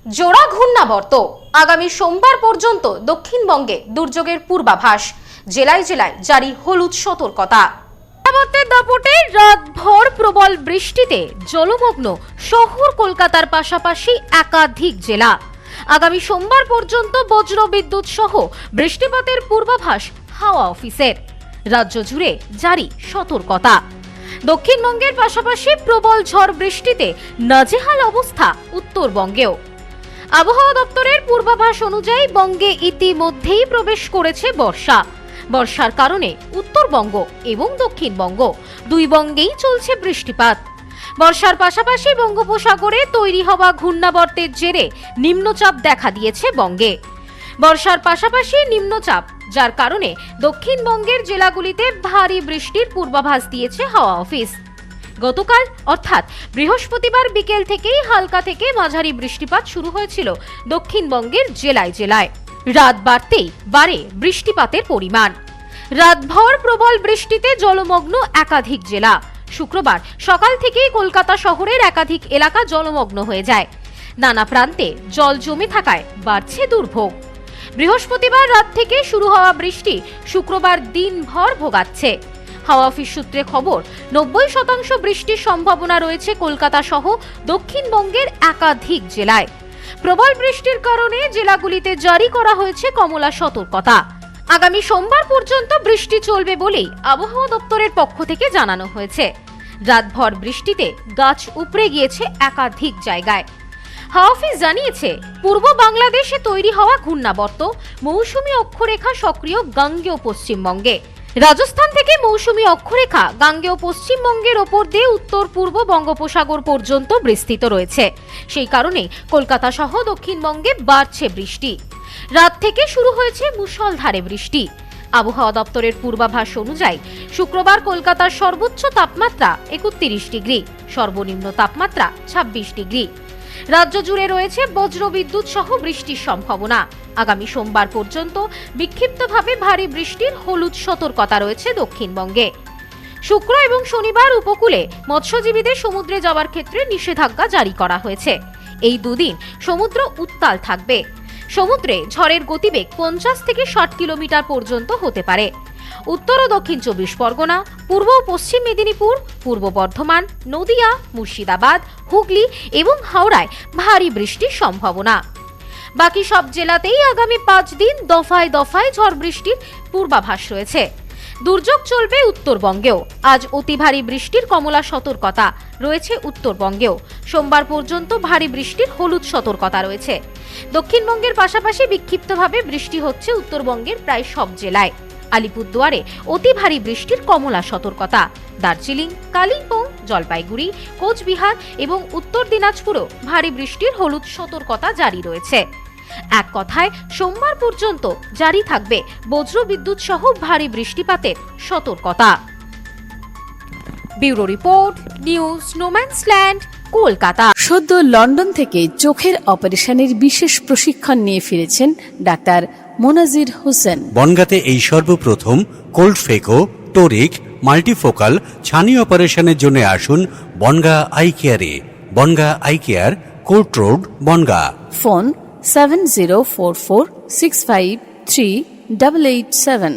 জোড়া ঘূর্ণাবর্ত আগামী সোমবার পর্যন্ত দক্ষিণবঙ্গে দুর্যোগের পূর্বাভাস, জেলায় জেলায় জারি হলুদ সতর্কতা। ঘূর্ণাবর্তের দাপটে রাতভর প্রবল বৃষ্টিতে জলমগ্ন শহর কলকাতার পাশাপাশি একাধিক জেলা। আগামী সোমবার পর্যন্ত বজ্রবিদ্যুৎ সহ বৃষ্টিপাতের পূর্বাভাস হাওয়া অফিসের। রাজ্য জুড়ে জারি সতর্কতা। দক্ষিণবঙ্গের পাশাপাশি প্রবল ঝড় বৃষ্টিতে নাজেহাল অবস্থা উত্তরবঙ্গেও। আবহাওয়া দপ্তরের পূর্বাভাস অনুযায়ী বঙ্গে ইতিমধ্যেই প্রবেশ করেছে বর্ষা। বর্ষার কারণে উত্তরবঙ্গ এবং দক্ষিণবঙ্গ দুই বঙ্গেই চলছে বৃষ্টিপাত। বর্ষার পাশাপাশি বঙ্গোপসাগরে তৈরি হওয়া ঘূর্ণাবর্তের জেরে নিম্নচাপ দেখা দিয়েছে বঙ্গে। বর্ষার পাশাপাশি নিম্নচাপ, যার কারণে দক্ষিণবঙ্গের জেলাগুলিতে ভারী বৃষ্টির পূর্বাভাস দিয়েছে হাওয়া অফিস। গতকাল অর্থাৎ বৃহস্পতিবার বিকেল থেকেই হালকা থেকে মাঝারি বৃষ্টিপাত শুরু হয়েছিল দক্ষিণবঙ্গের জেলায় জেলায়। রাত বাড়তেই বাড়ে বৃষ্টিপাতের পরিমাণ। রাতভর প্রবল বৃষ্টিতে জলমগ্ন একাধিক জেলা। শুক্রবার সকাল থেকেই কলকাতা শহরের একাধিক এলাকা জলমগ্ন হয়ে যায়। নানা প্রান্তে জল জমে থাকায় বাড়ছে দুর্ভোগ। বৃহস্পতিবার রাত থেকে শুরু হওয়া বৃষ্টি শুক্রবার দিনভর ভোগাচ্ছে। হাওয়া অফিস সূত্রে খবর, 90% বৃষ্টির সম্ভাবনা রয়েছে কলকাতা সহ দক্ষিণবঙ্গের একাধিক জেলায়। প্রবল বৃষ্টির কারণে জেলাগুলিতে জারি করা হয়েছে কমলা সতর্কতা। আগামী সোমবার পর্যন্ত বৃষ্টি চলবে বলেই আবহাওয়া দপ্তরের পক্ষ থেকে জানানো হয়েছে। রাতভর বৃষ্টিতে গাছ উপড়ে গিয়েছে একাধিক জায়গায়। হাওয়া অফিস জানিয়েছে, পূর্ব বাংলাদেশে তৈরি হওয়া ঘূর্ণাবর্ত মৌসুমী অক্ষরেখা সক্রিয় গাঙ্গেয় পশ্চিমবঙ্গে। রাজস্থান থেকে মৌসুমী অক্ষরেখা গাঙ্গেয় পশ্চিমবঙ্গের ওপর দিয়ে উত্তর পূর্ব বঙ্গোপসাগর পর্যন্ত বিস্তৃত রয়েছে। সেই কারণে কলকাতা সহ দক্ষিণবঙ্গে বাড়ছে বৃষ্টি। রাত থেকে শুরু হয়েছে মুষলধারে বৃষ্টি। আবহাওয়া দপ্তরের পূর্বাভাস অনুযায়ী শুক্রবার কলকাতার সর্বোচ্চ তাপমাত্রা 31 ডিগ্রি, সর্বনিম্ন তাপমাত্রা 26 ডিগ্রি। রাজ্য জুড়ে রয়েছে বজ্রবিদ্যুৎ সহ বৃষ্টির সম্ভাবনা। আগামী সোমবার পর্যন্ত বিক্ষিপ্তভাবে ভারী বৃষ্টির হলুদ সতর্কতা রয়েছে দক্ষিণবঙ্গে। শুক্র এবং শনিবার উপকূলে মৎস্যজীবীদের সমুদ্রে যাওয়ার ক্ষেত্রে নিষেধাজ্ঞা জারি করা হয়েছে। এই দুদিন সমুদ্র উত্তাল থাকবে। সমুদ্রে ঝড়ের গতিবেগ 50 থেকে 60 কিলোমিটার পর্যন্ত হতে পারে। উত্তর ও দক্ষিণ 24 পরগনা, পূর্ব ও পশ্চিম মেদিনীপুর, পূর্ব বর্ধমান, নদিয়া, মুর্শিদাবাদ, হুগলি এবং হাওড়ায় ভারী বৃষ্টির সম্ভাবনা। বাকি সব জেলাতেই আগামী 5 দিন দফায় দফায় ঝড় বৃষ্টির পূর্বাভাস রয়েছে। দুর্যোগ চলবে উত্তরবঙ্গেও। আজ অতি ভারী বৃষ্টির কমলা সতর্কতা রয়েছে উত্তরবঙ্গেও। সোমবার পর্যন্ত ভারী বৃষ্টির হলুদ সতর্কতা রয়েছে। দক্ষিণবঙ্গের পাশাপাশি বিক্ষিপ্তভাবে বৃষ্টি হচ্ছে উত্তরবঙ্গের প্রায় সব জেলায়। আলিপুরদুয়ারে অতি ভারী বৃষ্টির কমলা সতর্কতা। দার্জিলিং, কালিম্পং, জলপাইগুড়ি, কোচবিহার এবং উত্তর দিনাজপুরেও ভারী বৃষ্টির হলুদ সতর্কতা জারি রয়েছে। এক কথায় সোমবার পর্যন্ত জারি থাকবে বজ্রবিদ্যুৎ সহ ভারী বৃষ্টিপাতের সতর্কতা। Bureau report, news no man's land, Kolkata. সদ্য লন্ডন থেকে চোখের অপারেশনের বিশেষ প্রশিক্ষণ নিয়ে ফিরেছেন ডাক্তার মোনাজির হোসেন। বনগাঁতে এই সর্বপ্রথম কোল্ড ফেকো, টোরিক, মাল্টিফোকাল ছানি অপারেশনের জন্য আসুন বনগা আই কেয়ারে। Bongaon eye care, court road, Bongaon. Phone 7044653887।